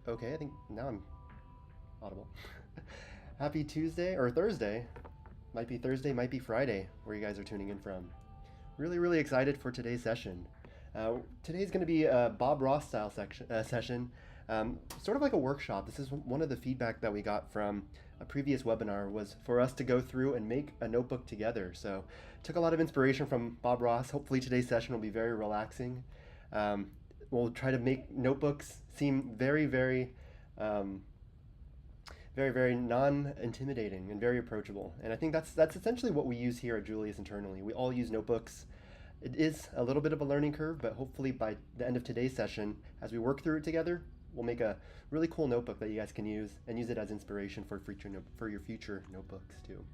Okay, I think now I'm audible. Happy Tuesday or Thursday. Might be Thursday, might be Friday, where you guys are tuning in from. Really excited for today's session. Today's going to be a Bob Ross style session, sort of like a workshop. This is one of the feedback that we got from a previous webinar was for us to go through and make a notebook together. So took a lot of inspiration from Bob Ross. Hopefully today's session will be very relaxing. We'll try to make notebooks seem um, very non-intimidating and very approachable. And I think that's essentially what we use here at Julius internally. We all use notebooks. It is a little bit of a learning curve, but hopefully by the end of today's session, as we work through it together, we'll make a really cool notebook that you guys can use and use it as inspiration for your future notebooks too.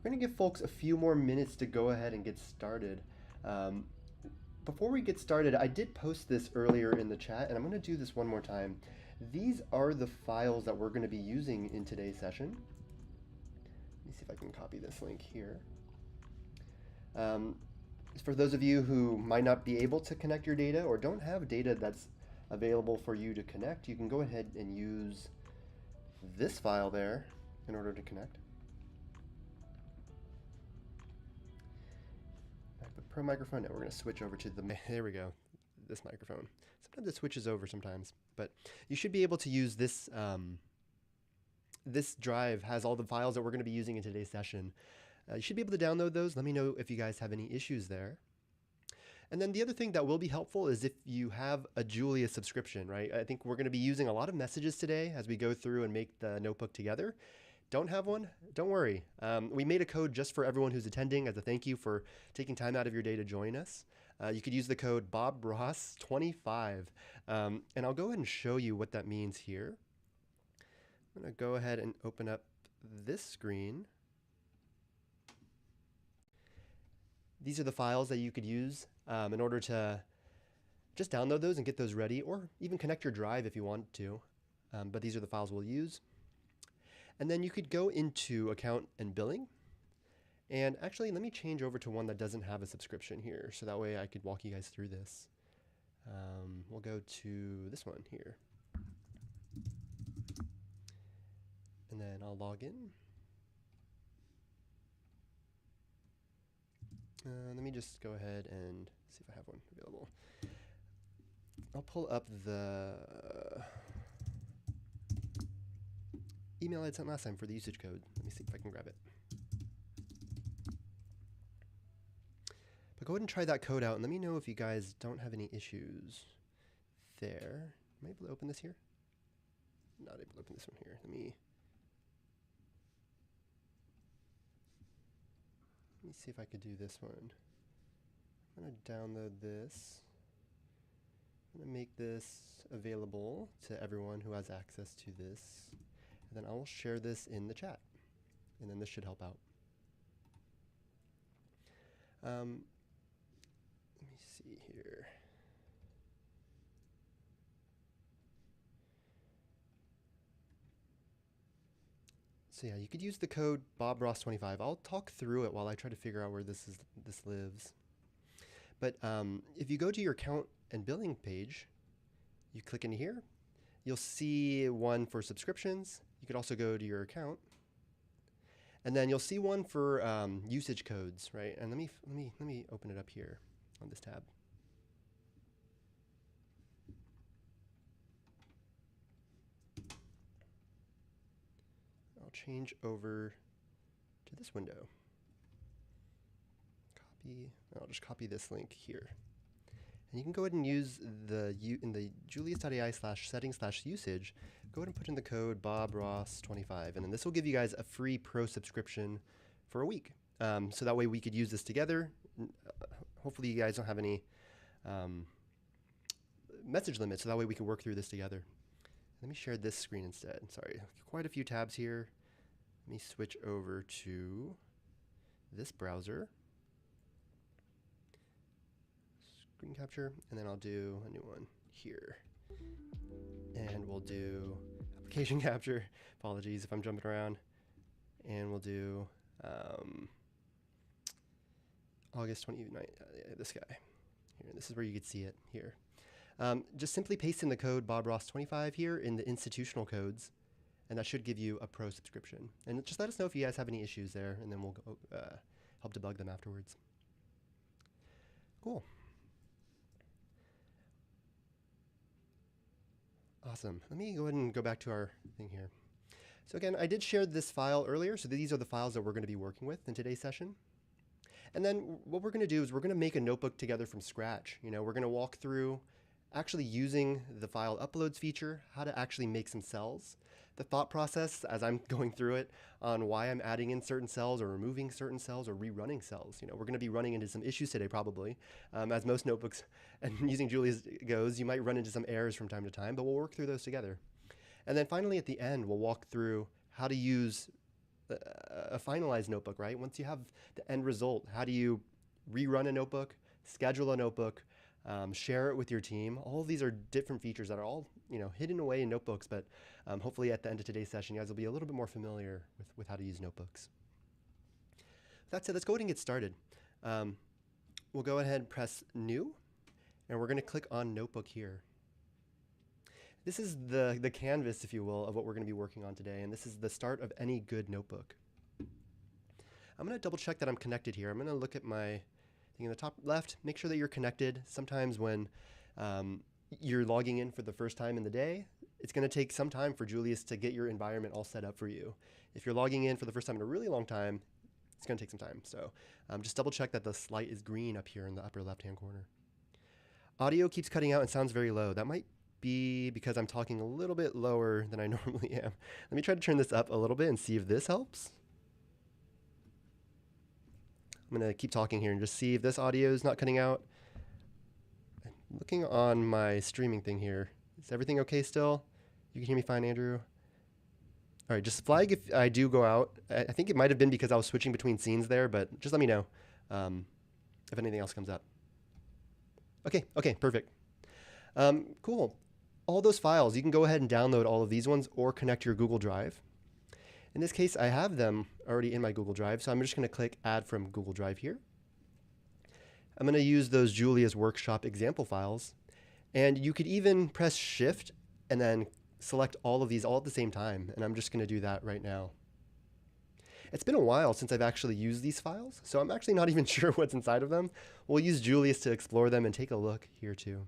We're going to give folks a few more minutes to go ahead and get started. Before we get started, I did post this earlier in the chat, and I'm going to do this one more time. These are the files that we're going to be using in today's session. Let me see if I can copy this link here. For those of you who might not be able to connect your data or don't have data that's available for you to connect, you can go ahead and use this file there in order to connect. I put Pro microphone. Now we're going to switch over to there we go, this microphone. Sometimes it switches over sometimes, but you should be able to use this. This drive has all the files that we're going to be using in today's session. You should be able to download those. Let me know if you guys have any issues there. And then the other thing that will be helpful is if you have a Julius subscription, right? I think we're going to be using a lot of messages today as we go through and make the notebook together. Don't have one? Don't worry. We made a code just for everyone who's attending as a thank you for taking time out of your day to join us. You could use the code BobRoss25. And I'll go ahead and show you what that means here. I'm going to go ahead and open up this screen. These are the files that you could use in order to just download those and get those ready, or even connect your drive if you want to. But these are the files we'll use. And then you could go into account and billing. And actually, let me change over to one that doesn't have a subscription here, so that way I could walk you guys through this. We'll go to this one here. And then I'll log in. Let me just go ahead and see if I have one available. I'll pull up the email I sent last time for the usage code. Let me see if I can grab it. But go ahead and try that code out and let me know if you guys don't have any issues there. Am I able to open this here? Not able to open this one here. Let me see if I could do this one. I'm going to download this. I'm going to make this available to everyone who has access to this. And then I will share this in the chat. And then this should help out. Let me see here. So yeah, you could use the code BobRoss25. I'll talk through it while I try to figure out where this lives. But if you go to your account and billing page, you click in here, you'll see one for subscriptions. You could also go to your account, and then you'll see one for usage codes, right? And let me open it up here on this tab. Change over to this window. Copy. I'll just copy this link here. And you can go ahead and use in the julius.ai/settings/usage, go ahead and put in the code BobRoss25. And then this will give you guys a free pro subscription for a week. So that way we could use this together. Hopefully you guys don't have any message limits, so that way we can work through this together. Let me share this screen instead. Sorry, quite a few tabs here. Let me switch over to this browser, screen capture, and then I'll do a new one here. And we'll do application capture. Apologies if I'm jumping around. And we'll do August 29th, this guy. Here, this is where you could see it here. Just simply paste in the code Bob Ross 25 here in the institutional codes, and that should give you a pro subscription. And just let us know if you guys have any issues there, and then we'll go, help debug them afterwards. Cool. Awesome. Let me go ahead and go back to our thing here. So again, I did share this file earlier, so these are the files that we're going to be working with in today's session. And then what we're going to do is we're going to make a notebook together from scratch. We're going to walk through actually using the file uploads feature, how to actually make some cells, the thought process as I'm going through it on why I'm adding in certain cells or removing certain cells or rerunning cells. We're going to be running into some issues today probably. As most notebooks and using Julius goes, you might run into some errors from time to time, but we'll work through those together. And then finally at the end, we'll walk through how to use a finalized notebook, right? Once you have the end result, how do you rerun a notebook, schedule a notebook, share it with your team? All of these are different features that are all hidden away in notebooks, but hopefully at the end of today's session, you guys will be a little bit more familiar with how to use notebooks. That said, let's go ahead and get started. We'll go ahead and press New, and we're going to click on Notebook here. This is the canvas, if you will, of what we're going to be working on today, and this is the start of any good notebook. I'm going to double check that I'm connected here. I'm going to look at my thing in the top left, make sure that you're connected. Sometimes when you're logging in for the first time in the day, it's going to take some time for Julius to get your environment all set up for you. If you're logging in for the first time in a really long time, it's going to take some time. So just double check that the light is green up here in the upper left-hand corner. Audio keeps cutting out and sounds very low. That might be because I'm talking a little bit lower than I normally am. Let me try to turn this up a little bit and see if this helps. I'm going to keep talking here and just see if this audio is not cutting out. I'm looking on my streaming thing here. Is everything okay still? You can hear me fine, Andrew? All right, just flag if I do go out. I think it might have been because I was switching between scenes there, but just let me know if anything else comes up. Okay, perfect. Cool. All those files, you can go ahead and download all of these ones or connect to your Google Drive. In this case, I have them already in my Google Drive, so I'm just going to click Add from Google Drive here. I'm going to use those Julius Workshop example files, and you could even press Shift and then select all of these all at the same time, and I'm just going to do that right now. It's been a while since I've actually used these files, so I'm actually not even sure what's inside of them. We'll use Julius to explore them and take a look here too.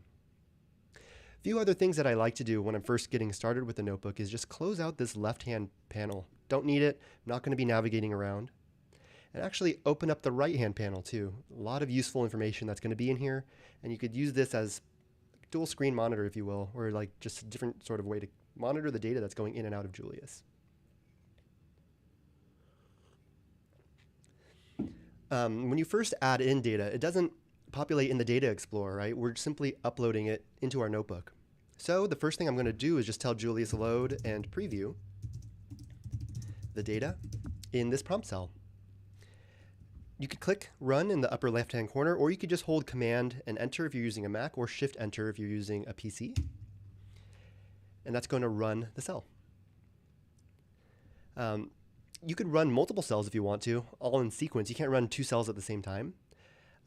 A few other things that I like to do when I'm first getting started with the notebook is just close out this left-hand panel. Don't need it, I'm not going to be navigating around. And actually open up the right-hand panel too. A lot of useful information that's going to be in here, and you could use this as dual screen monitor, if you will, or like just a different sort of way to monitor the data that's going in and out of Julius. When you first add in data, it doesn't populate in the Data Explorer, right? We're simply uploading it into our notebook. So the first thing I'm going to do is just tell Julius load and preview the data in this prompt cell. You could click Run in the upper left-hand corner, or you could just hold Command and Enter if you're using a Mac, or Shift Enter if you're using a PC. And that's going to run the cell. You could run multiple cells if you want to, all in sequence. You can't run two cells at the same time.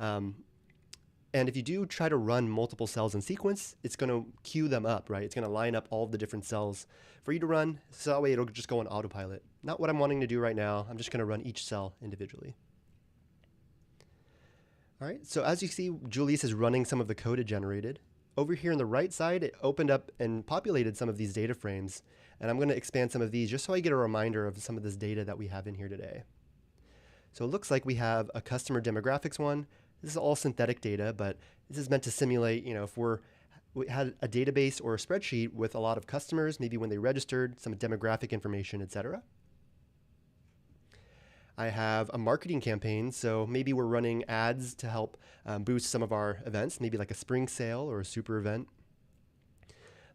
And if you do try to run multiple cells in sequence, it's going to queue them up, right? It's going to line up all of the different cells for you to run, so that way it'll just go on autopilot. Not what I'm wanting to do right now. I'm just going to run each cell individually. All right, so as you see, Julius is running some of the code it generated. Over here on the right side, it opened up and populated some of these data frames. And I'm going to expand some of these just so I get a reminder of some of this data that we have in here today. So it looks like we have a customer demographics one. This is all synthetic data, but this is meant to simulate, if we had a database or a spreadsheet with a lot of customers, maybe when they registered, some demographic information, etc. I have a marketing campaign, so maybe we're running ads to help boost some of our events, maybe like a spring sale or a super event.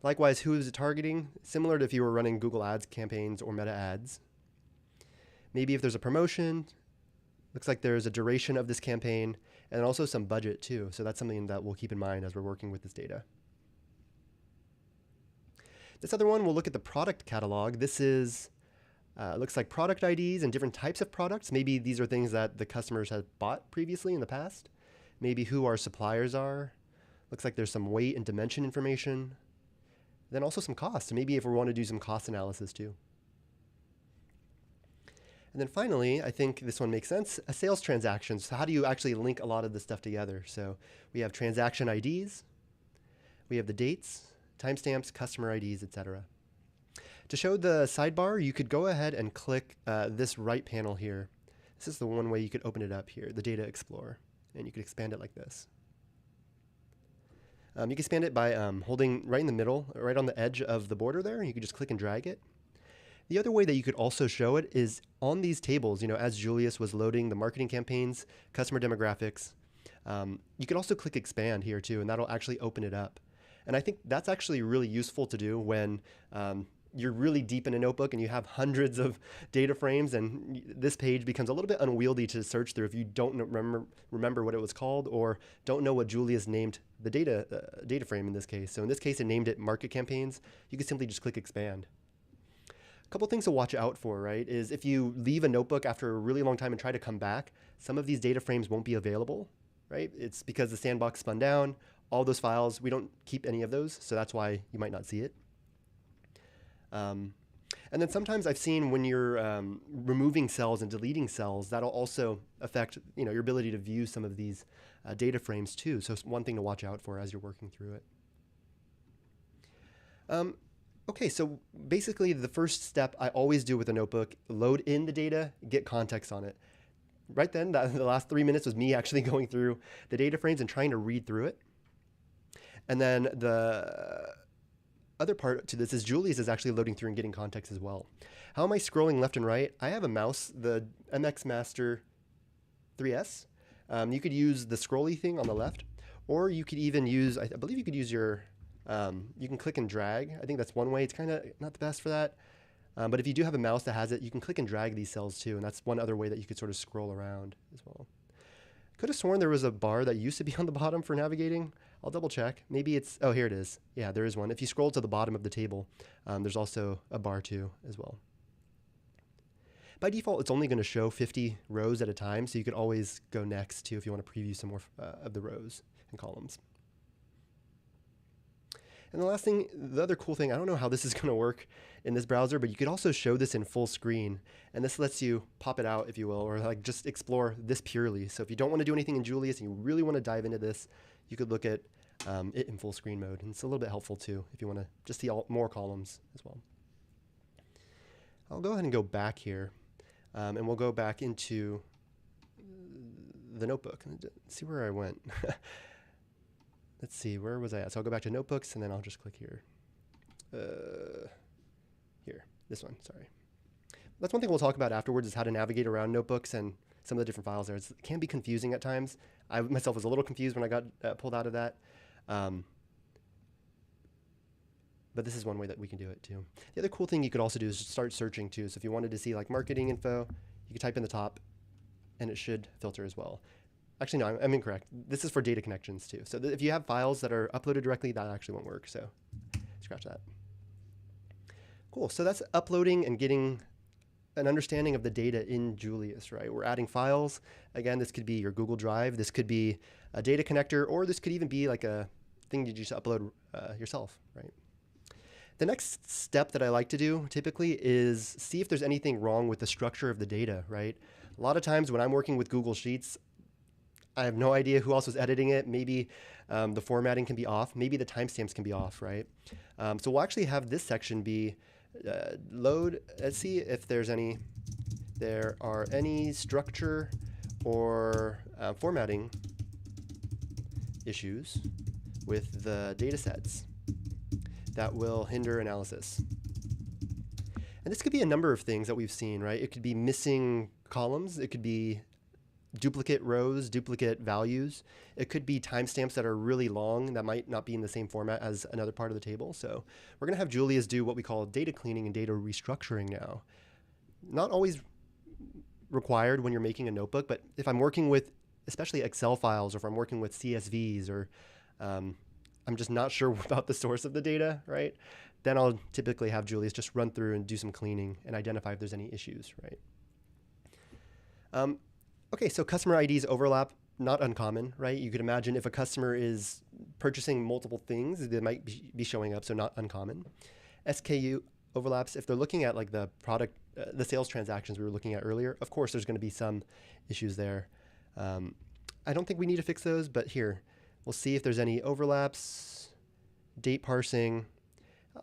Likewise, who is it targeting? Similar to if you were running Google Ads campaigns or Meta ads. Maybe if there's a promotion, looks like there's a duration of this campaign, and also some budget too. So that's something that we'll keep in mind as we're working with this data. This other one, we'll look at the product catalog. This is, looks like product IDs and different types of products. Maybe these are things that the customers have bought previously in the past. Maybe who our suppliers are. Looks like there's some weight and dimension information. Then also some cost. So maybe if we want to do some cost analysis too. And then finally, I think this one makes sense, a sales transaction. So how do you actually link a lot of this stuff together? So we have transaction IDs, we have the dates, timestamps, customer IDs, etc. To show the sidebar, you could go ahead and click this right panel here. This is the one way you could open it up here, the Data Explorer, and you could expand it like this. You can expand it by holding right in the middle, right on the edge of the border there. You can just click and drag it. The other way that you could also show it is on these tables, as Julius was loading the marketing campaigns, customer demographics, you could also click expand here too, and that'll actually open it up. And I think that's actually really useful to do when you're really deep in a notebook and you have hundreds of data frames, and this page becomes a little bit unwieldy to search through if you don't remember what it was called or don't know what Julius named the data frame in this case. So in this case, it named it market campaigns. You can simply just click expand. A couple things to watch out for, right, is if you leave a notebook after a really long time and try to come back, some of these data frames won't be available, right? It's because the sandbox spun down. All those files, we don't keep any of those, so that's why you might not see it. And then sometimes I've seen when you're removing cells and deleting cells, that'll also affect your ability to view some of these data frames too. So it's one thing to watch out for as you're working through it. Okay, so basically the first step I always do with a notebook, load in the data, get context on it. Right then, the last 3 minutes was me actually going through the data frames and trying to read through it. And then the other part to this is Julius is actually loading through and getting context as well. How am I scrolling left and right? I have a mouse, the MX Master 3S. You could use the scrolly thing on the left, or you could even use, I believe you could use your, you can click and drag. I think that's one way. It's kind of not the best for that. But if you do have a mouse that has it, you can click and drag these cells too. And that's one other way that you could sort of scroll around as well. Could have sworn there was a bar that used to be on the bottom for navigating. I'll double check. Maybe it's, oh, here it is. Yeah, there is one. If you scroll to the bottom of the table, there's also a bar too as well. By default, it's only going to show 50 rows at a time, so you could always go next too if you want to preview some more of the rows and columns. And the last thing, the other cool thing, I don't know how this is going to work in this browser, but you could also show this in full screen. And this lets you pop it out, if you will, or like just explore this purely. So if you don't want to do anything in Julius and you really want to dive into this, you could look at it in full screen mode. And it's a little bit helpful too if you want to just see more columns as well. I'll go ahead and go back here, and we'll go back into the notebook. Let's see where I went. Let's see, where was I at? So I'll go back to notebooks, and then I'll just click here. Here, this one, sorry. That's one thing we'll talk about afterwards, is how to navigate around notebooks and some of the different files there. It can be confusing at times. I myself was a little confused when I got pulled out of that. But this is one way that we can do it too. The other cool thing you could also do is just start searching too. So if you wanted to see like marketing info, you could type in the top, and it should filter as well. Actually, no, I'm incorrect. This is for data connections too. So if you have files that are uploaded directly, that actually won't work. So scratch that. Cool. So that's uploading and getting an understanding of the data in Julius, right? We're adding files. Again, this could be your Google Drive. This could be a data connector, or this could even be like a thing you just upload yourself, right? The next step that I like to do typically is see if there's anything wrong with the structure of the data, right? A lot of times when I'm working with Google Sheets, I have no idea who else was editing it. Maybe the formatting can be off. Maybe the timestamps can be off, right? So we'll actually have this section be load. Let's see if there are any structure or formatting issues with the data sets that will hinder analysis. And this could be a number of things that we've seen, right? It could be missing columns. It could be duplicate rows, duplicate values. It could be timestamps that are really long that might not be in the same format as another part of the table. So we're going to have Julius do what we call data cleaning and data restructuring now. Not always required when you're making a notebook, but if I'm working with especially Excel files, or if I'm working with CSVs, or I'm just not sure about the source of the data, right? Then I'll typically have Julius just run through and do some cleaning and identify if there's any issues, right? Okay, so customer IDs overlap. not uncommon, right? You could imagine if a customer is purchasing multiple things, they might be showing up, so not uncommon. SKU overlaps, if they're looking at like the product, the sales transactions we were looking at earlier, of course there's going to be some issues there. I don't think we need to fix those, but here, we'll see if there's any overlaps. Date parsing.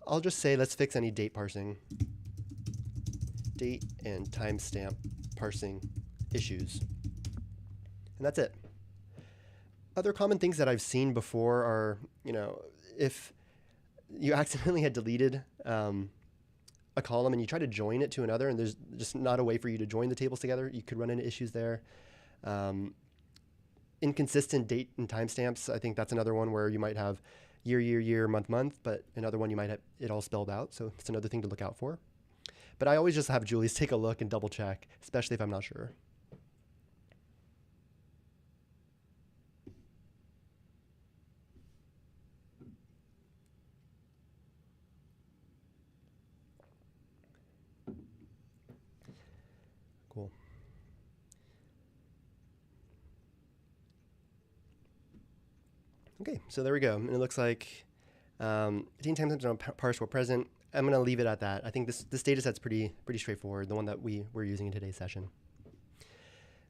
I'll just say let's fix any date parsing. Date and timestamp parsing issues. And that's it. Other common things that I've seen before are, if you accidentally had deleted a column and you try to join it to another and there's just not a way for you to join the tables together, you could run into issues there. Inconsistent date and timestamps, I think that's another one where you might have year, month, but another one you might have it all spelled out. So it's another thing to look out for. But I always just have Julius take a look and double check, especially if I'm not sure. Cool. Okay, so there we go. And it looks like 18 times on parse while present. I'm going to leave it at that. I think this data set's pretty straightforward, the one that we're using in today's session.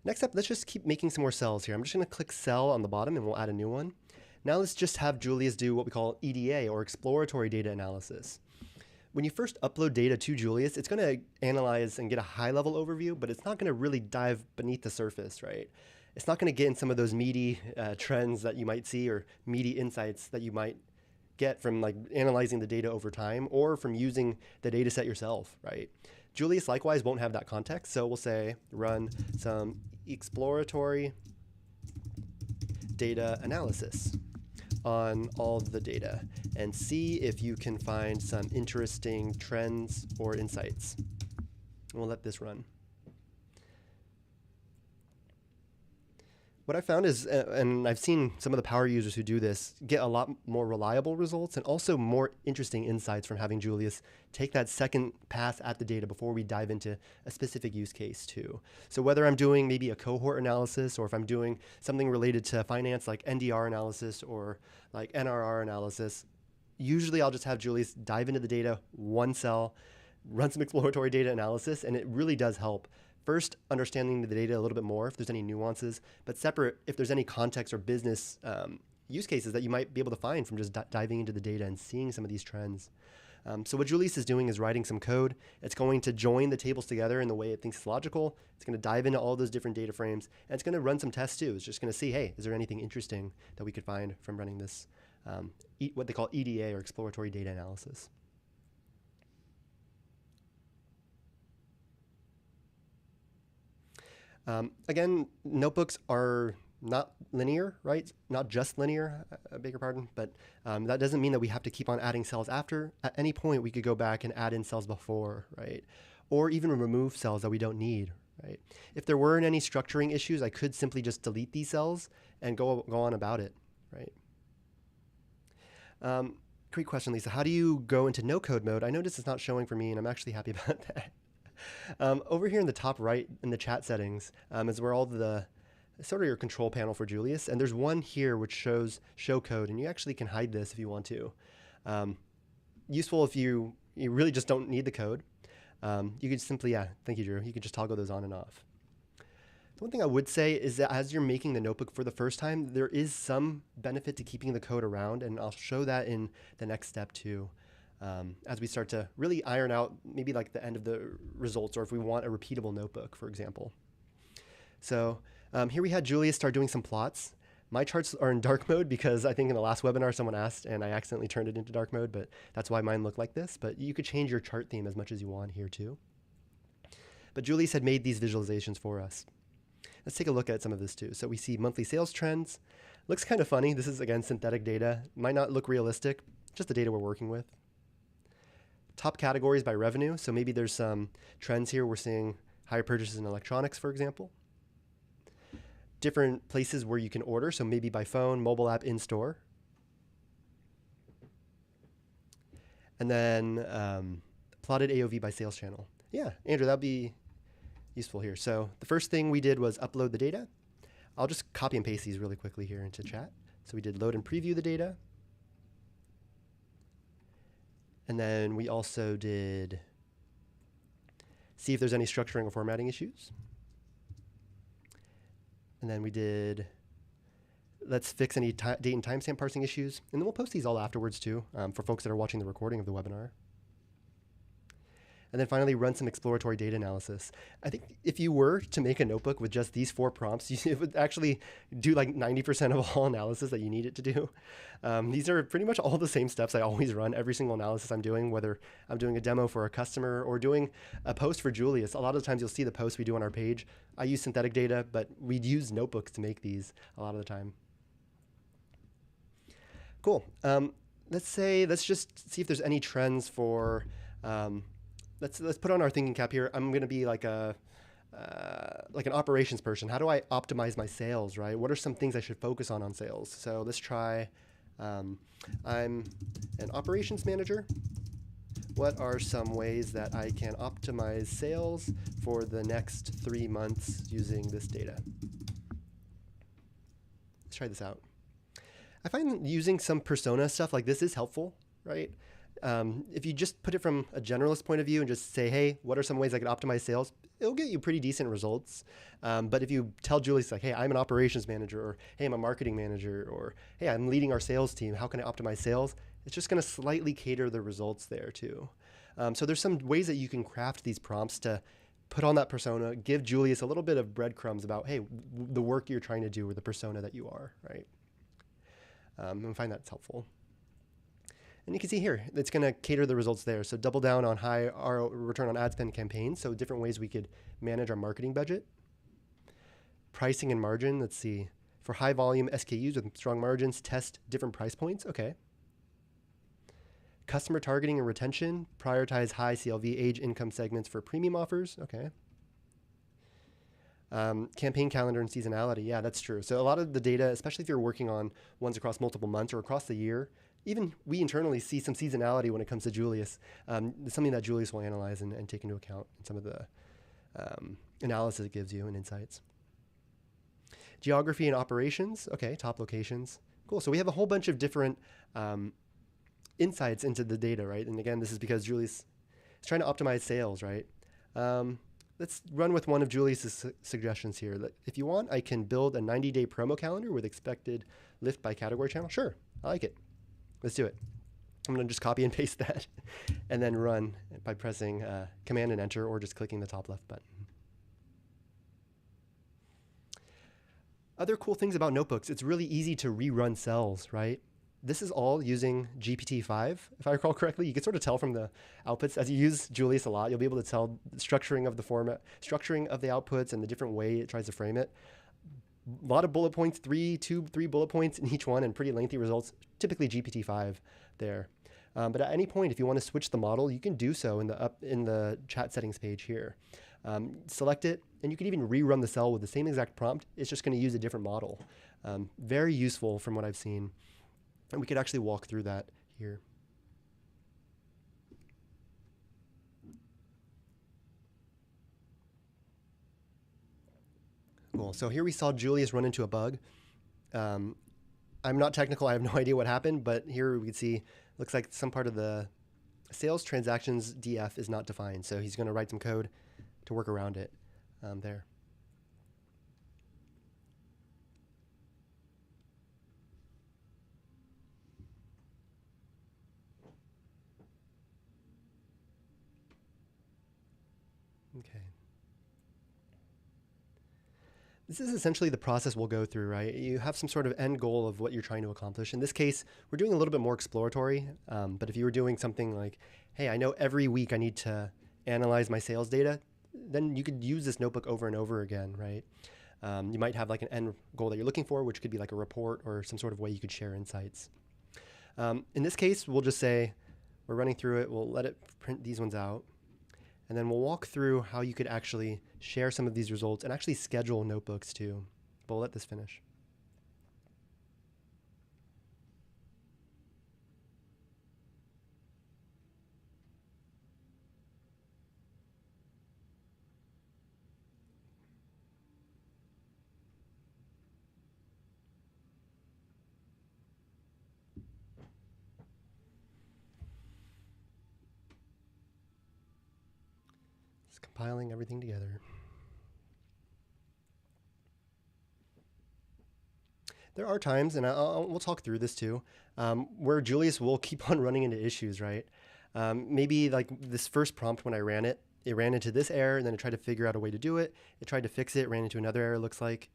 Next up, let's just keep making some more cells here. I'm just going to click cell on the bottom and we'll add a new one. Now let's just have Julius do what we call EDA, or exploratory data analysis. When you first upload data to Julius, it's going to analyze and get a high-level overview, but it's not going to really dive beneath the surface, right? It's not going to get in some of those meaty trends that you might see, or meaty insights that you might get from like analyzing the data over time or from using the data set yourself, right? Julius likewise won't have that context, so we'll say run some exploratory data analysis on all the data and see if you can find some interesting trends or insights. We'll let this run. What I found is, and I've seen some of the power users who do this, get a lot more reliable results and also more interesting insights from having Julius take that second pass at the data before we dive into a specific use case too. So whether I'm doing maybe a cohort analysis or if I'm doing something related to finance like NDR analysis or like NRR analysis, usually I'll just have Julius dive into the data, one cell, run some exploratory data analysis, and it really does help. First, understanding the data a little bit more if there's any nuances, but separate if there's any context or business use cases that you might be able to find from just diving into the data and seeing some of these trends. So what Julius is doing is writing some code. It's going to join the tables together in the way it thinks is logical. It's going to dive into all those different data frames, and it's going to run some tests too. It's just going to see, hey, is there anything interesting that we could find from running this, what they call EDA, or exploratory data analysis. Again, notebooks are not linear, right? Not just linear, I beg your pardon, but that doesn't mean that we have to keep on adding cells after. At any point, we could go back and add in cells before, right? Or even remove cells that we don't need, right? If there weren't any structuring issues, I could simply just delete these cells and go on about it, right? Great question, Lisa. How do you go into no-code mode? I notice it's not showing for me, and I'm actually happy about that. Over here in the top right in the chat settings is where all the sort of your control panel for Julius, and there's one here which shows show code, and you actually can hide this if you want to. Useful if you really just don't need the code. You could simply, thank you, Drew. You could just toggle those on and off. The one thing I would say is that as you're making the notebook for the first time, there is some benefit to keeping the code around, and I'll show that in the next step too. As we start to really iron out maybe like the end of the results, or if we want a repeatable notebook, for example. So here we had Julius start doing some plots. My charts are in dark mode because I think in the last webinar someone asked and I accidentally turned it into dark mode, but that's why mine look like this. But you could change your chart theme as much as you want here too. But Julius had made these visualizations for us. Let's take a look at some of this too. So we see monthly sales trends. Looks kind of funny. This is, again, synthetic data. Might not look realistic, just the data we're working with. Top categories by revenue. So maybe there's some trends here. We're seeing higher purchases in electronics, for example. Different places where you can order. So maybe by phone, mobile app, in-store. And then plotted AOV by sales channel. Yeah, Andrew, that'd be useful here. So the first thing we did was upload the data. I'll just copy and paste these really quickly here into chat. So we did load and preview the data. And then we also did see if there's any structuring or formatting issues. And then we did let's fix any date and timestamp parsing issues. And then we'll post these all afterwards too for folks that are watching the recording of the webinar. And then finally, run some exploratory data analysis. I think if you were to make a notebook with just these 4 prompts, it would actually do like 90% of all analysis that you need it to do. These are pretty much all the same steps I always run every single analysis I'm doing, whether I'm doing a demo for a customer or doing a post for Julius. A lot of the times you'll see the posts we do on our page. I use synthetic data, but we use notebooks to make these a lot of the time. Cool. Let's just see if there's any trends for let's put on our thinking cap here. I'm going to be like an operations person. How do I optimize my sales, right? What are some things I should focus on sales? So let's try, I'm an operations manager. What are some ways that I can optimize sales for the next 3 months using this data? Let's try this out. I find using some persona stuff like this is helpful, right? If you just put it from a generalist point of view and just say, hey, what are some ways I could optimize sales? It'll get you pretty decent results. But if you tell Julius, like, hey, I'm an operations manager, or hey, I'm a marketing manager, or hey, I'm leading our sales team, how can I optimize sales? It's just going to slightly cater the results there too. So there's some ways that you can craft these prompts to put on that persona, give Julius a little bit of breadcrumbs about, hey, the work you're trying to do or the persona that you are, right? And find that's helpful. And you can see here, it's going to cater the results there. So double down on high return on ad spend campaigns. So different ways we could manage our marketing budget. Pricing and margin. Let's see. For high volume SKUs with strong margins, test different price points. Okay. Customer targeting and retention. Prioritize high CLV age income segments for premium offers. Okay. Campaign calendar and seasonality. Yeah, that's true. So a lot of the data, especially if you're working on ones across multiple months or across the year, even we internally see some seasonality when it comes to Julius. It's something that Julius will analyze and take into account in some of the analysis it gives you and insights. Geography and operations. Okay, top locations. Cool. So we have a whole bunch of different insights into the data, right? And again, this is because Julius is trying to optimize sales, right? Let's run with one of Julius's suggestions here. If you want, I can build a 90-day promo calendar with expected lift by category channel. Sure, I like it. Let's do it. I'm going to just copy and paste that and then run by pressing Command and Enter or just clicking the top left button. Other cool things about notebooks, it's really easy to rerun cells, right? This is all using GPT-5, if I recall correctly. You can sort of tell from the outputs. As you use Julius a lot, you'll be able to tell the structuring of the format, structuring of the outputs, and the different way it tries to frame it. A lot of bullet points, three bullet points in each one, and pretty lengthy results, typically GPT-5 there. But at any point, if you want to switch the model, you can do so in the chat settings page here. Select it, and you can even rerun the cell with the same exact prompt. It's just going to use a different model. Very useful from what I've seen. And we could actually walk through that here. Cool. So here we saw Julius run into a bug. I'm not technical. I have no idea what happened, but here we can see, looks like some part of the sales transactions DF is not defined. So he's going to write some code to work around it there. Okay. This is essentially the process we'll go through, right? You have some sort of end goal of what you're trying to accomplish. In this case, we're doing a little bit more exploratory, but if you were doing something like, hey, I know every week I need to analyze my sales data, then you could use this notebook over and over again, right? You might have like an end goal that you're looking for, which could be like a report or some sort of way you could share insights. In this case, we'll just say we're running through it. We'll let it print these ones out. And then we'll walk through how you could actually share some of these results and actually schedule notebooks too. But we'll let this finish. Just compiling everything together. There are times, and we'll talk through this too, where Julius will keep on running into issues, right? Maybe like this first prompt when I ran it, it ran into this error, and then it tried to figure out a way to do it. It tried to fix it, ran into another error, looks like,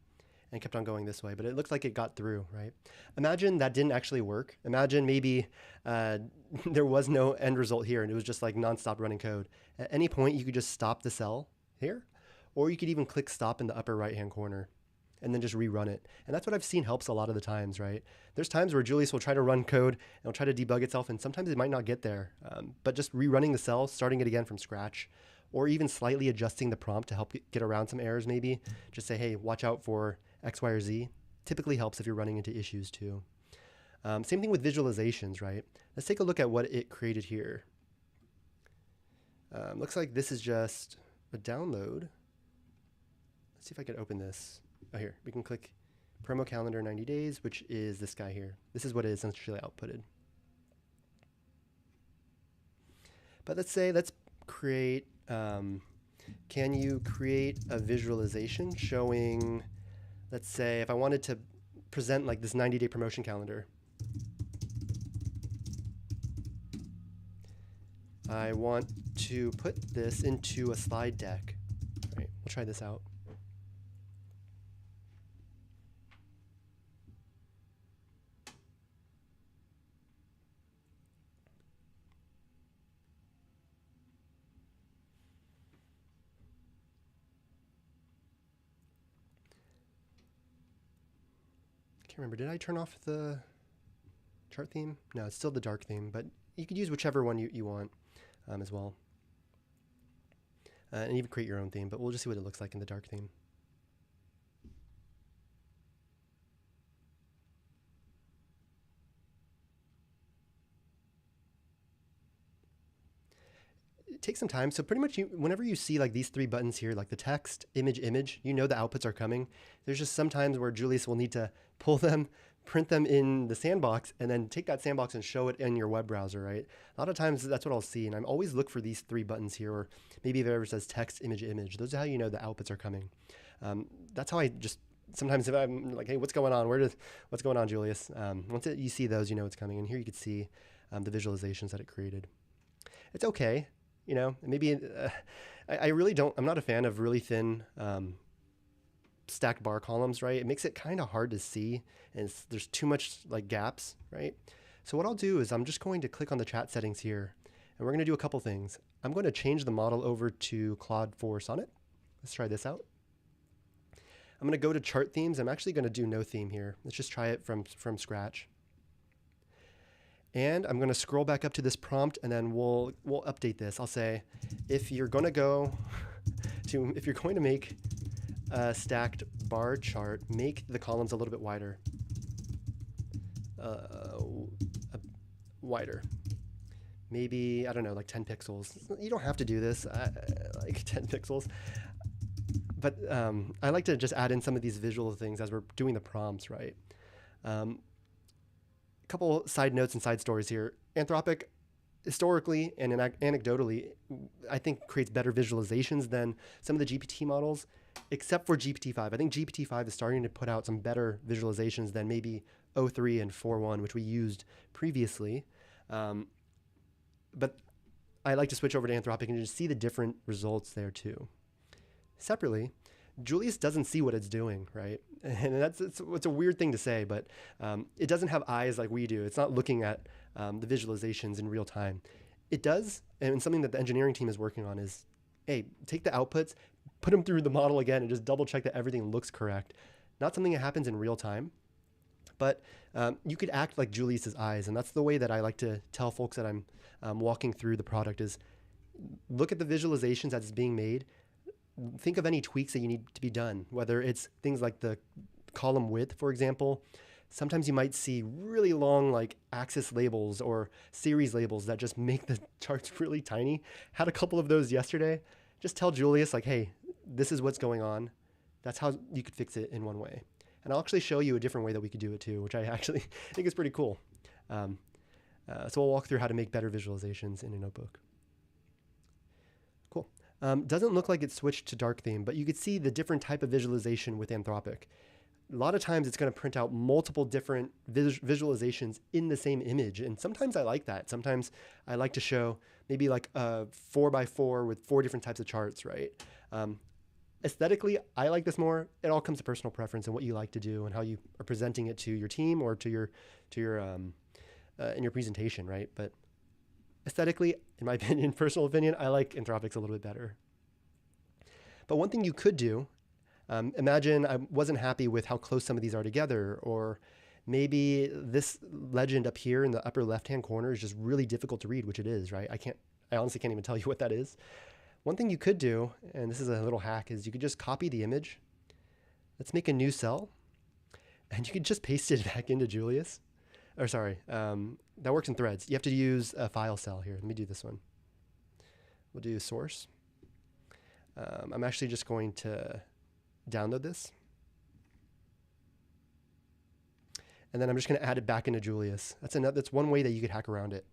and kept on going this way. But it looks like it got through, right? Imagine that didn't actually work. Imagine maybe there was no end result here, and it was just like nonstop running code. At any point, you could just stop the cell here, or you could even click stop in the upper right-hand corner and then just rerun it. And that's what I've seen helps a lot of the times, right? There's times where Julius will try to run code and it'll try to debug itself, and sometimes it might not get there. But just rerunning the cell, starting it again from scratch, or even slightly adjusting the prompt to help get around some errors maybe. Just say, hey, watch out for X, Y, or Z. Typically helps if you're running into issues too. Same thing with visualizations, right? Let's take a look at what it created here. Looks like this is just a download. Let's see if I can open this. Oh, here, we can click promo calendar 90 days, which is this guy here. This is what it is essentially outputted. But let's create, can you create a visualization showing, let's say if I wanted to present like this 90-day promotion calendar. I want to put this into a slide deck. All right, we'll try this out. Can't remember, did I turn off the chart theme? No, it's still the dark theme, but you could use whichever one you want as well. And even create your own theme, but we'll just see what it looks like in the dark theme. It takes some time. So pretty much whenever you see like these three buttons here, like the text, image, you know the outputs are coming. There's just some times where Julius will need to pull them, print them in the sandbox, and then take that sandbox and show it in your web browser, right? A lot of times that's what I'll see, and I'm always look for these three buttons here, or maybe if it ever says text, image. Those are how you know the outputs are coming. That's how I just, sometimes if I'm like, hey, what's going on? What's going on, Julius? Once you see those, you know it's coming. And here you can see the visualizations that it created. It's okay, you know, maybe I really don't, I'm not a fan of really thin stacked bar columns, right? It makes it kind of hard to see, and there's too much like gaps, right? So what I'll do is I'm just going to click on the chat settings here, and we're going to do a couple things. I'm going to change the model over to Claude for Sonnet. Let's try this out. I'm going to go to chart themes. I'm actually going to do no theme here. Let's just try it from scratch. And I'm going to scroll back up to this prompt, and then we'll update this. I'll say, if you're going to make a stacked bar chart, make the columns a little bit wider. Maybe, I don't know, like 10 pixels. You don't have to do this, like 10 pixels. But I like to just add in some of these visual things as we're doing the prompts, right? A couple side notes and side stories here. Anthropic, historically and anecdotally, I think creates better visualizations than some of the GPT models, except for GPT-5. I think GPT-5 is starting to put out some better visualizations than maybe O3 and 4.1, which we used previously. But I like to switch over to Anthropic and just see the different results there too. Separately, Julius doesn't see what it's doing, right? And it's a weird thing to say, but it doesn't have eyes like we do. It's not looking at the visualizations in real time. It does, and something that the engineering team is working on is, hey, take the outputs, put them through the model again, and just double check that everything looks correct. Not something that happens in real time, but you could act like Julius's eyes, and that's the way that I like to tell folks that I'm walking through the product is, look at the visualizations that's being made. Think of any tweaks that you need to be done, whether it's things like the column width, for example. Sometimes you might see really long like axis labels or series labels that just make the charts really tiny. Had a couple of those yesterday. Just tell Julius like, hey, this is what's going on. That's how you could fix it in one way. And I'll actually show you a different way that we could do it too, which I actually think is pretty cool. So we'll walk through how to make better visualizations in a notebook. Cool. Doesn't look like it's switched to dark theme, but you could see the different type of visualization with Anthropic. A lot of times it's going to print out multiple different visualizations in the same image. And sometimes I like that. Sometimes I like to show maybe like a 4x4 with 4 different types of charts, right? Aesthetically, I like this more. It all comes to personal preference and what you like to do and how you are presenting it to your team or to your in your presentation, right? But aesthetically, in my opinion, personal opinion, I like Anthropics a little bit better. But one thing you could do, imagine I wasn't happy with how close some of these are together, or maybe this legend up here in the upper left-hand corner is just really difficult to read, which it is, right? I honestly can't even tell you what that is. One thing you could do, and this is a little hack, is you could just copy the image. Let's make a new cell, and you could just paste it back into Julius. Or sorry, that works in threads. You have to use a file cell here. Let me do this one. We'll do source. I'm actually just going to download this. And then I'm just going to add it back into Julius. That's one way that you could hack around it.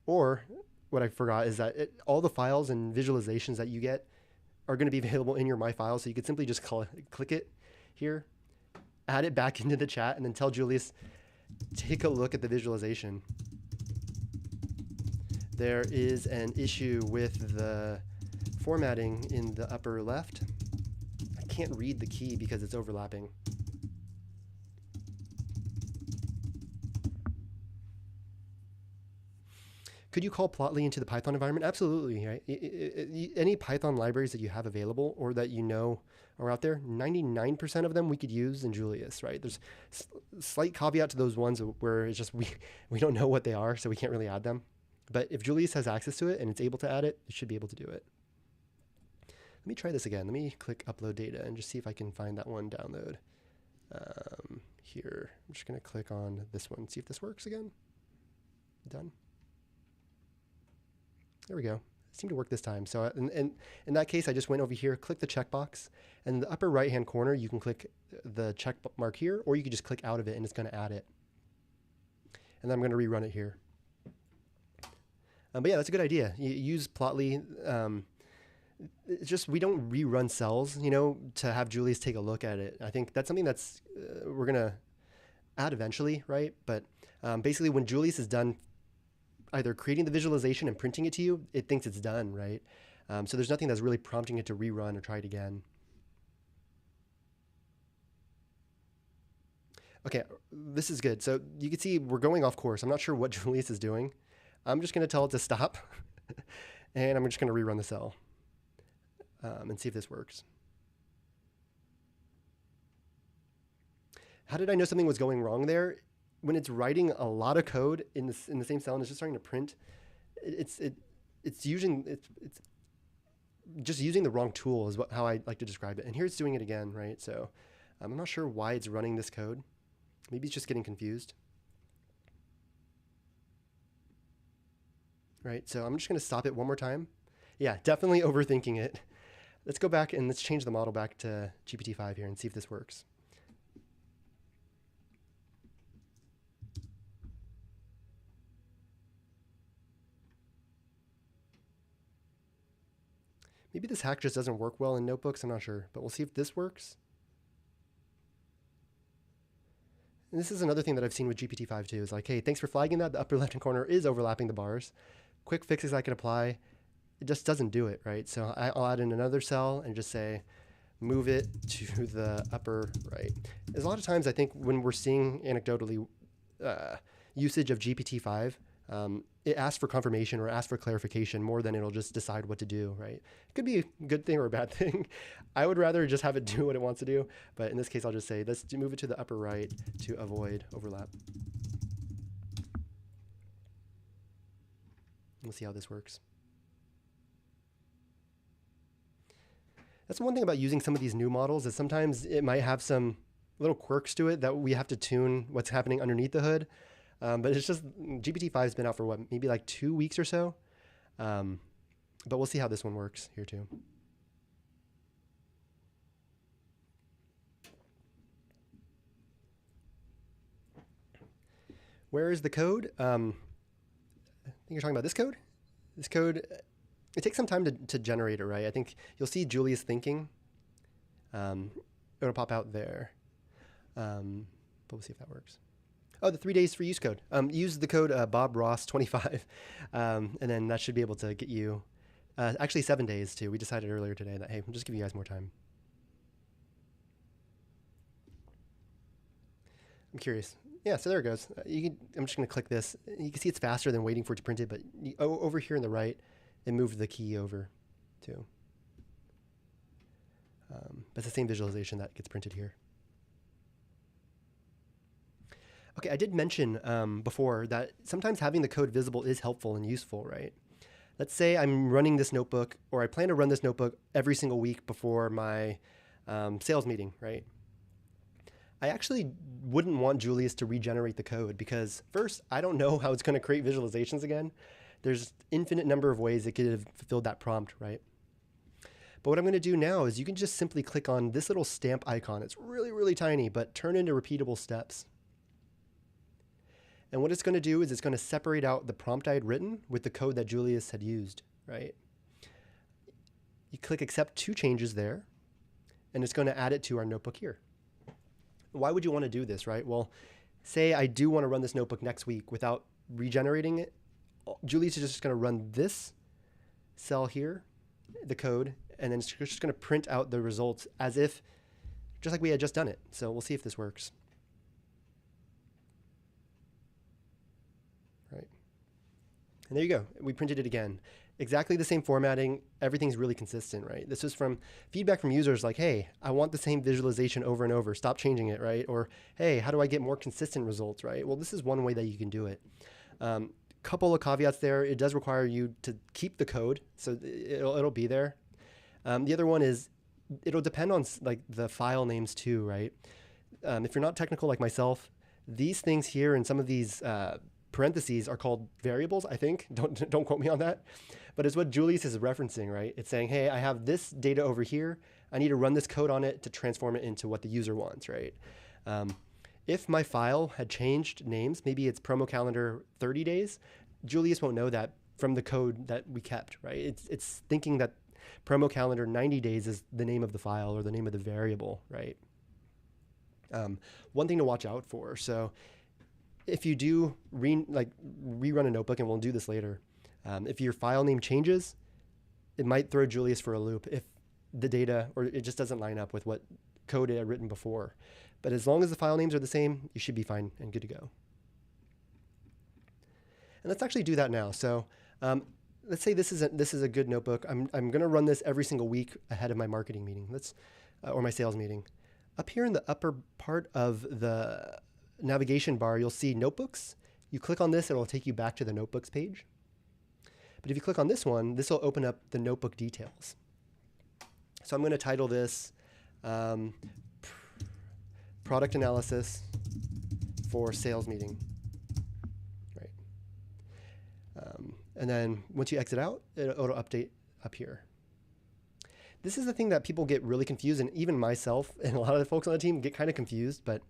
Or what I forgot is that all the files and visualizations that you get are going to be available in your My Files. So you could simply just click it here, add it back into the chat, and then tell Julius, take a look at the visualization. There is an issue with the formatting in the upper left. I can't read the key because it's overlapping. Could you call Plotly into the Python environment? Absolutely, right? Any Python libraries that you have available or that you know are out there, 99% of them we could use in Julius, right? There's slight caveat to those ones where it's just we don't know what they are, so we can't really add them. But if Julius has access to it and it's able to add it, it should be able to do it. Let me try this again. Let me click upload data and just see if I can find that one download. Here, I'm just going to click on this one, see if this works again. Done. There we go. It seemed to work this time. So in that case, I just went over here, click the checkbox, and in the upper right-hand corner, you can click the check mark here, or you can just click out of it, and it's going to add it. And then I'm going to rerun it here. But yeah, that's a good idea. You use Plotly. It's just we don't rerun cells, to have Julius take a look at it. I think that's something that's we're going to add eventually, right? But basically, when Julius is done either creating the visualization and printing it to you, it thinks it's done, right? So there's nothing that's really prompting it to rerun or try it again. Okay, this is good. So you can see we're going off course. I'm not sure what Julius is doing. I'm just going to tell it to stop, and I'm just going to rerun the cell and see if this works. How did I know something was going wrong there? When it's writing a lot of code in the same cell and it's just starting to print, it's just using the wrong tool is how I like to describe it. And here it's doing it again, right? So I'm not sure why it's running this code. Maybe it's just getting confused. Right, so I'm just going to stop it one more time. Yeah, definitely overthinking it. Let's go back and let's change the model back to GPT-5 here and see if this works. Maybe this hack just doesn't work well in notebooks, I'm not sure, but we'll see if this works. And this is another thing that I've seen with GPT-5 too, is like, hey, thanks for flagging that. The upper left-hand corner is overlapping the bars. Quick fixes I can apply. It just doesn't do it, right? So I'll add in another cell and just say, move it to the upper right. There's a lot of times I think when we're seeing anecdotally usage of GPT-5, it asks for confirmation or asks for clarification more than it'll just decide what to do, right? It could be a good thing or a bad thing. I would rather just have it do what it wants to do, but in this case, I'll just say, let's move it to the upper right to avoid overlap. We'll see how this works. That's one thing about using some of these new models is sometimes it might have some little quirks to it that we have to tune what's happening underneath the hood. But it's just GPT-5 has been out for what, maybe like 2 weeks or so. But we'll see how this one works here too. Where is the code? I think you're talking about this code. This code it takes some time to generate it, right? I think you'll see Julius thinking. It'll pop out there. But we'll see if that works. Oh, the 3 days for use code. Use the code BobRoss25, and then that should be able to get you, actually 7 days too. We decided earlier today that, hey, we'll just give you guys more time. I'm curious. Yeah, so there it goes. I'm just going to click this. You can see it's faster than waiting for it to print it, but over here on the right, it moved the key over too. But it's the same visualization that gets printed here. Okay, I did mention before that sometimes having the code visible is helpful and useful, right? Let's say I'm running this notebook, or I plan to run this notebook every single week before my sales meeting, right? I actually wouldn't want Julius to regenerate the code because first, I don't know how it's going to create visualizations again. There's infinite number of ways it could have fulfilled that prompt, right? But what I'm going to do now is you can just simply click on this little stamp icon. It's really, really tiny, but turn into repeatable steps. And what it's going to do is it's going to separate out the prompt I had written with the code that Julius had used, right? You click accept 2 changes there, and it's going to add it to our notebook here. Why would you want to do this, right? Well, say I do want to run this notebook next week without regenerating it. Julius is just going to run this cell here, the code, and then it's just going to print out the results as if, just like we had just done it. So we'll see if this works. Right. And there you go. We printed it again. Exactly the same formatting. Everything's really consistent, right? This is from feedback from users like, hey, I want the same visualization over and over. Stop changing it, right? Or, hey, how do I get more consistent results, right? Well, this is one way that you can do it. Couple of caveats there. It does require you to keep the code, so it'll be there. The other one is it'll depend on like the file names too, right? If you're not technical like myself, these things here and some of these parentheses are called variables, I think. Don't quote me on that. But it's what Julius is referencing, right? It's saying, hey, I have this data over here. I need to run this code on it to transform it into what the user wants, right? If my file had changed names, maybe it's promo calendar 30 days, Julius won't know that from the code that we kept, right? It's thinking that promo calendar 90 days is the name of the file or the name of the variable, right? One thing to watch out for. So if you do rerun a notebook, and we'll do this later, if your file name changes, it might throw Julius for a loop if the data, or it just doesn't line up with what code it had written before. But as long as the file names are the same, you should be fine and good to go. And let's actually do that now. So let's say this is a good notebook. I'm going to run this every single week ahead of my marketing meeting, or my sales meeting. Up here in the upper part of the navigation bar, you'll see notebooks. You click on this, it'll take you back to the notebooks page. But if you click on this one, this will open up the notebook details. So I'm going to title this Product Analysis for Sales Meeting. Right. And then once you exit out, it'll update up here. This is the thing that people get really confused, and even myself and a lot of the folks on the team get kind of confused. But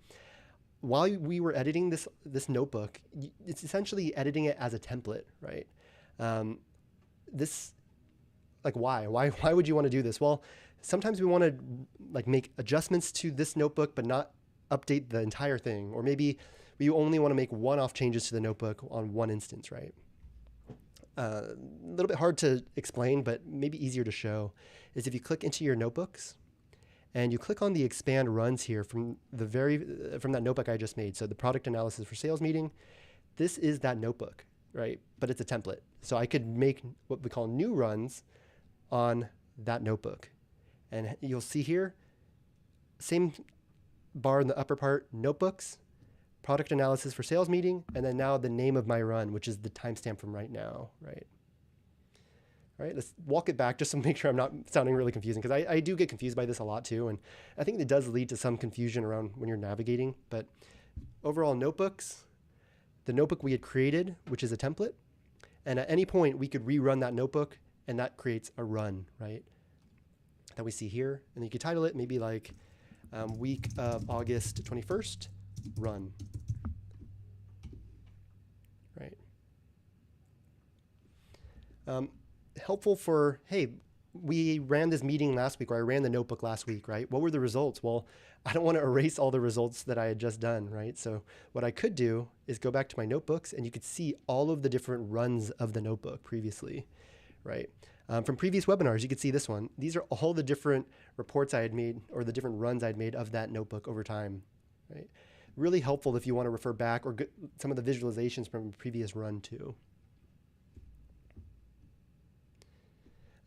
while we were editing this notebook, it's essentially editing it as a template, right? Why would you want to do this? Well, sometimes we want to make adjustments to this notebook, but not update the entire thing. Or maybe we only want to make one-off changes to the notebook on one instance, right? A little bit hard to explain, but maybe easier to show, is if you click into your notebooks and you click on the expand runs here from that notebook I just made. So the product analysis for sales meeting, this is that notebook, right? But it's a template. So I could make what we call new runs on that notebook. And you'll see here, same bar in the upper part, notebooks, product analysis for sales meeting, and then now the name of my run, which is the timestamp from right now, right? All right, let's walk it back just to make sure I'm not sounding really confusing, because I do get confused by this a lot too, and I think it does lead to some confusion around when you're navigating. But overall, notebooks, the notebook we had created, which is a template, and at any point we could rerun that notebook, and that creates a run, right? That we see here, and you could title it maybe like week of August 21st, run, right? helpful for, hey, we ran this meeting last week, or I ran the notebook last week, right? What were the results? Well, I don't want to erase all the results that I had just done, right? So what I could do is go back to my notebooks, and you could see all of the different runs of the notebook previously, right? From previous webinars, you could see this one. These are all the different reports I had made, or the different runs I'd made of that notebook over time, right? Really helpful if you want to refer back or get some of the visualizations from a previous run too.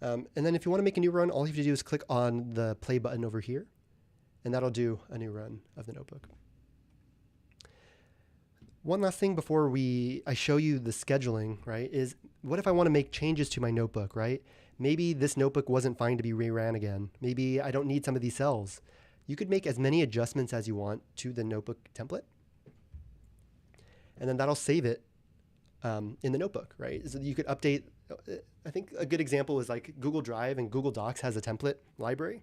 And then if you want to make a new run, all you have to do is click on the play button over here, and that'll do a new run of the notebook. One last thing before I show you the scheduling, right, is what if I want to make changes to my notebook, right? Maybe this notebook wasn't fine to be reran again. Maybe I don't need some of these cells. You could make as many adjustments as you want to the notebook template, and then that'll save it in the notebook, right? So you could update. I think a good example is like Google Drive and Google Docs has a template library.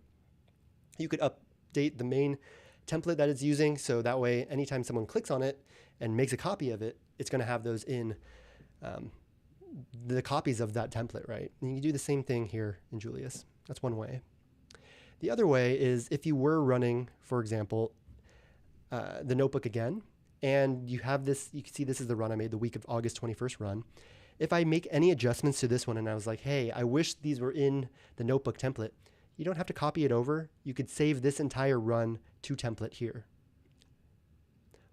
You could update the main template that it's using, so that way anytime someone clicks on it and makes a copy of it, it's going to have those in the copies of that template, right? And you can do the same thing here in Julius. That's one way. The other way is if you were running, for example, the notebook again, and you have this, you can see this is the run I made, the week of August 21st run. If I make any adjustments to this one and I was like, hey, I wish these were in the notebook template, you don't have to copy it over. You could save this entire run to template here.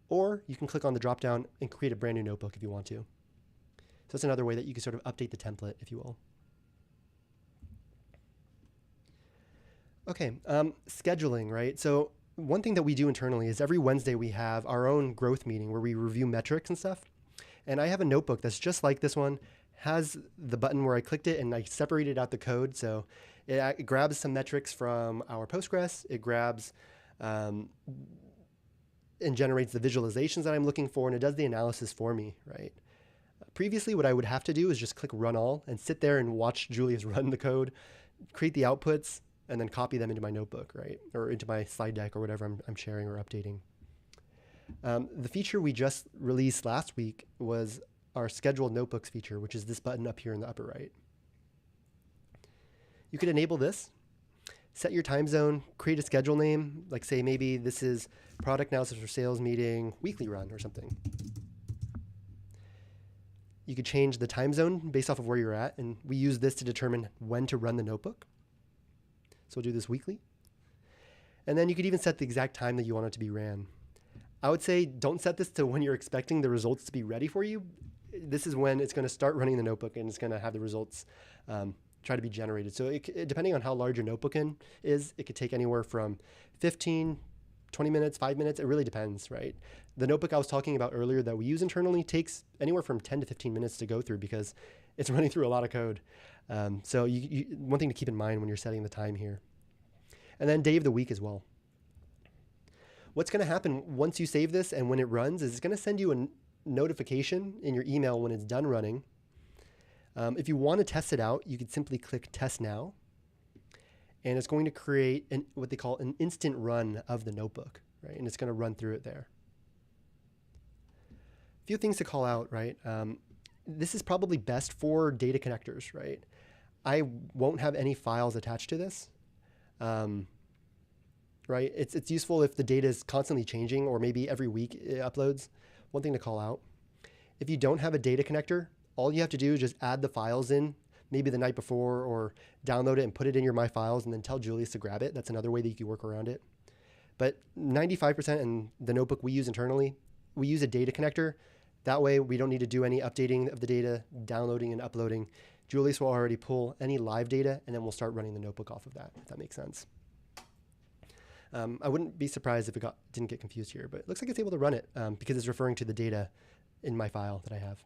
Or you can click on the dropdown and create a brand new notebook if you want to. So that's another way that you can sort of update the template, if you will. Okay, scheduling, right? So one thing that we do internally is every Wednesday we have our own growth meeting where we review metrics and stuff. And I have a notebook that's just like this one, has the button where I clicked it and I separated out the code. So it grabs some metrics from our Postgres. It grabs and generates the visualizations that I'm looking for, and it does the analysis for me, right? Previously, what I would have to do is just click Run All and sit there and watch Julius run the code, create the outputs, and then copy them into my notebook, right? Or into my slide deck or whatever I'm sharing or updating. The feature we just released last week was our scheduled notebooks feature, which is this button up here in the upper right. You could enable this, set your time zone, create a schedule name, like say maybe this is product analysis for sales meeting weekly run or something. You could change the time zone based off of where you're at, and we use this to determine when to run the notebook. So we'll do this weekly. And then you could even set the exact time that you want it to be ran. I would say don't set this to when you're expecting the results to be ready for you. This is when it's going to start running the notebook and it's going to have the results try to be generated. So depending on how large your notebook is, it could take anywhere from 15, 20 minutes, 5 minutes. It really depends, right? The notebook I was talking about earlier that we use internally takes anywhere from 10 to 15 minutes to go through because it's running through a lot of code. So one thing to keep in mind when you're setting the time here. And then day of the week as well. What's going to happen once you save this and when it runs is it's going to send you a notification in your email when it's done running. If you want to test it out, you could simply click Test Now, and it's going to create what they call an instant run of the notebook, right? And it's going to run through it there. A few things to call out, right? This is probably best for data connectors, right? I won't have any files attached to this. Right? It's useful if the data is constantly changing or maybe every week it uploads. One thing to call out. If you don't have a data connector, all you have to do is just add the files in maybe the night before or download it and put it in your My Files and then tell Julius to grab it. That's another way that you can work around it. But 95% in the notebook we use internally, we use a data connector. That way we don't need to do any updating of the data, downloading and uploading. Julius will already pull any live data and then we'll start running the notebook off of that, if that makes sense. I wouldn't be surprised if it didn't get confused here, but it looks like it's able to run it because it's referring to the data in my file that I have.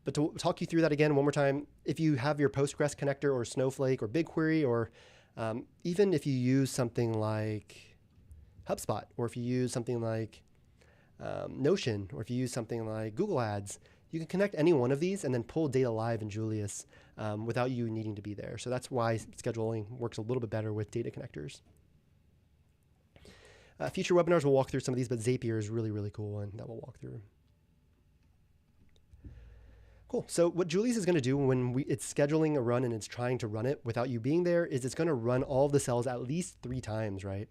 But to talk you through that again one more time, if you have your Postgres connector or Snowflake or BigQuery, or even if you use something like HubSpot, or if you use something like Notion, or if you use something like Google Ads, you can connect any one of these and then pull data live in Julius without you needing to be there. So that's why scheduling works a little bit better with data connectors. Future webinars will walk through some of these, but Zapier is really, really cool one that we'll walk through. Cool. So what Julius is going to do when it's scheduling a run and it's trying to run it without you being there is it's going to run all of the cells at least 3 times, right?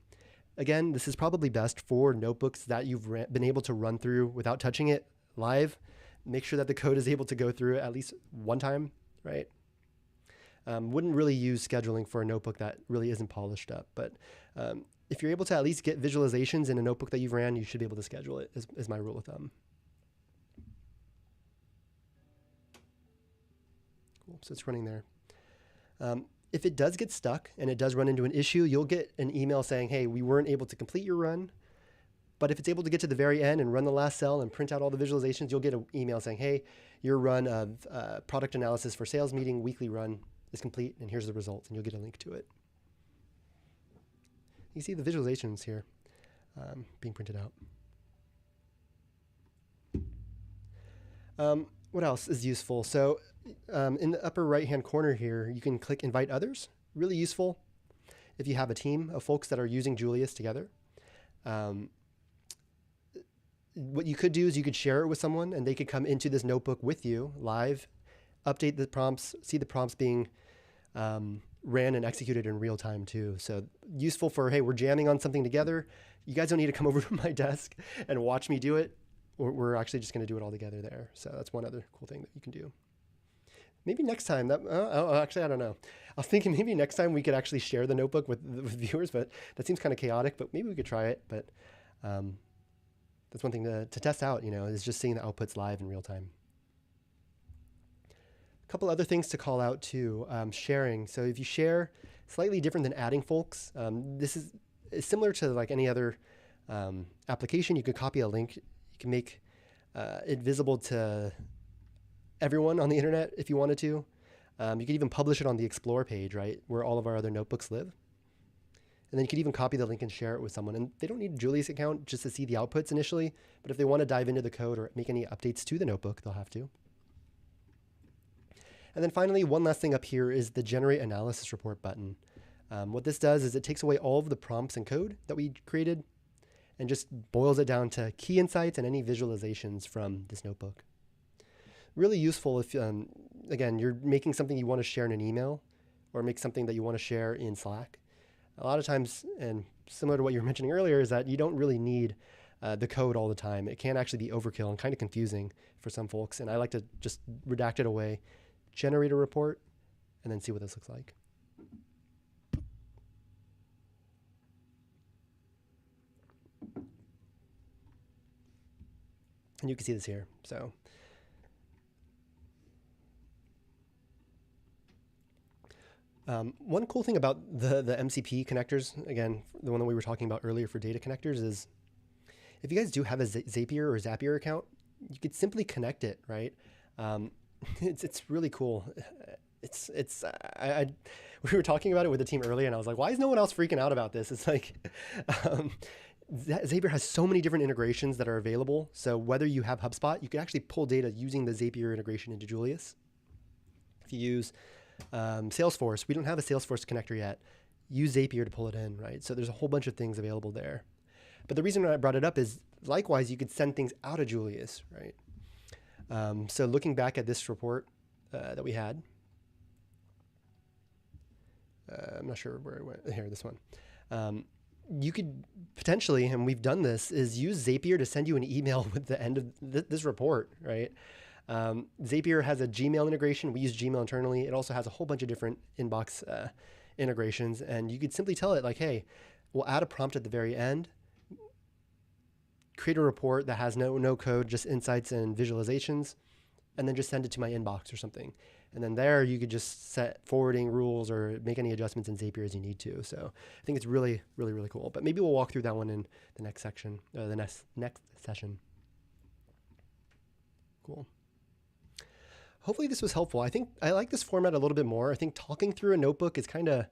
Again, this is probably best for notebooks that you've been able to run through without touching it live. Make sure that the code is able to go through it at least one time, right? Wouldn't really use scheduling for a notebook that really isn't polished up, but if you're able to at least get visualizations in a notebook that you've ran, you should be able to schedule it, is my rule of thumb. Cool, so it's running there. If it does get stuck and it does run into an issue, you'll get an email saying, hey, we weren't able to complete your run. But if it's able to get to the very end and run the last cell and print out all the visualizations, you'll get an email saying, hey, your run of product analysis for sales meeting weekly run is complete, and here's the results, and you'll get a link to it. You see the visualizations here being printed out. What else is useful? So in the upper right-hand corner here, you can click Invite Others. Really useful if you have a team of folks that are using Julius together. What you could do is you could share it with someone, and they could come into this notebook with you live, update the prompts, see the prompts being ran and executed in real time too. So useful for, hey, we're jamming on something together. You guys don't need to come over to my desk and watch me do it. We're actually just going to do it all together there. So that's one other cool thing that you can do. Maybe next time actually, I don't know. I was thinking maybe next time we could actually share the notebook with viewers, but that seems kind of chaotic, but maybe we could try it. But that's one thing to test out, is just seeing the outputs live in real time. A couple other things to call out too, sharing. So if you share, slightly different than adding folks. This is similar to like any other application. You could copy a link. You can make it visible to everyone on the internet if you wanted to. You could even publish it on the Explore page, right, where all of our other notebooks live. And then you could even copy the link and share it with someone. And they don't need a Julius account just to see the outputs initially, but if they want to dive into the code or make any updates to the notebook, they'll have to. And then finally, one last thing up here is the Generate Analysis Report button. What this does is it takes away all of the prompts and code that we created and just boils it down to key insights and any visualizations from this notebook. Really useful if, again, you're making something you want to share in an email or make something that you want to share in Slack. A lot of times, and similar to what you were mentioning earlier, is that you don't really need the code all the time. It can actually be overkill and kind of confusing for some folks. And I like to just redact it away, generate a report, and then see what this looks like. And you can see this here. So one cool thing about the MCP connectors, again, the one that we were talking about earlier for data connectors, is if you guys do have a Zapier or Zapier account, you could simply connect it, right? It's really cool. We were talking about it with the team earlier, and I was like, why is no one else freaking out about this? It's like Zapier has so many different integrations that are available. So whether you have HubSpot, you can actually pull data using the Zapier integration into Julius. If you use Salesforce, we don't have a Salesforce connector yet. Use Zapier to pull it in, right? So there's a whole bunch of things available there. But the reason I brought it up is, likewise, you could send things out of Julius, right? So looking back at this report that we had, I'm not sure where it went. Here, this one. You could potentially, and we've done this, is use Zapier to send you an email with the end of this report, right? Zapier has a Gmail integration. We use Gmail internally. It also has a whole bunch of different inbox integrations, and you could simply tell it like, hey, we'll add a prompt at the very end, create a report that has no code, just insights and visualizations, and then just send it to my inbox or something. And then there you could just set forwarding rules or make any adjustments in Zapier as you need to. So I think it's really, really, really cool. But maybe we'll walk through that one in the next section, the next session. Cool. Hopefully this was helpful. I think I like this format a little bit more. I think talking through a notebook is kind of,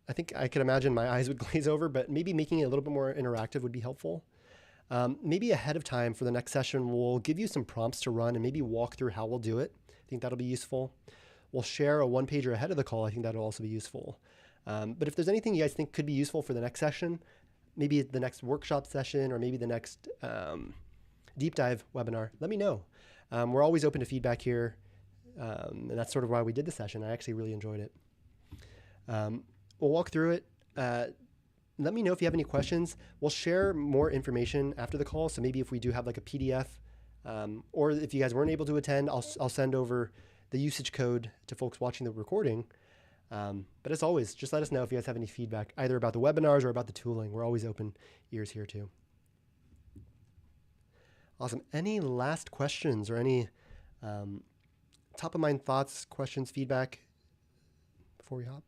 I think I could imagine my eyes would glaze over, but maybe making it a little bit more interactive would be helpful. Maybe ahead of time for the next session, we'll give you some prompts to run and maybe walk through how we'll do it. I think that'll be useful. We'll share a one-pager ahead of the call. I think that'll also be useful. But if there's anything you guys think could be useful for the next session, maybe the next workshop session or maybe the next deep dive webinar, let me know. We're always open to feedback here. And that's sort of why we did the session. I actually really enjoyed it. We'll walk through it. Let me know if you have any questions. We'll share more information after the call. So maybe if we do have like a PDF, or if you guys weren't able to attend, I'll send over the usage code to folks watching the recording. But as always, just let us know if you guys have any feedback, either about the webinars or about the tooling. We're always open ears here too. Awesome. Any last questions or any top of mind thoughts, questions, feedback before we hop?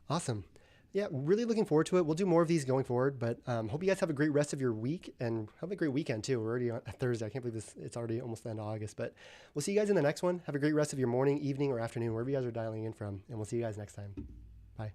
Awesome. Yeah, really looking forward to it. We'll do more of these going forward, but hope you guys have a great rest of your week and have a great weekend too. We're already on Thursday. I can't believe it's already almost the end of August, but we'll see you guys in the next one. Have a great rest of your morning, evening, or afternoon, wherever you guys are dialing in from, and we'll see you guys next time. Bye.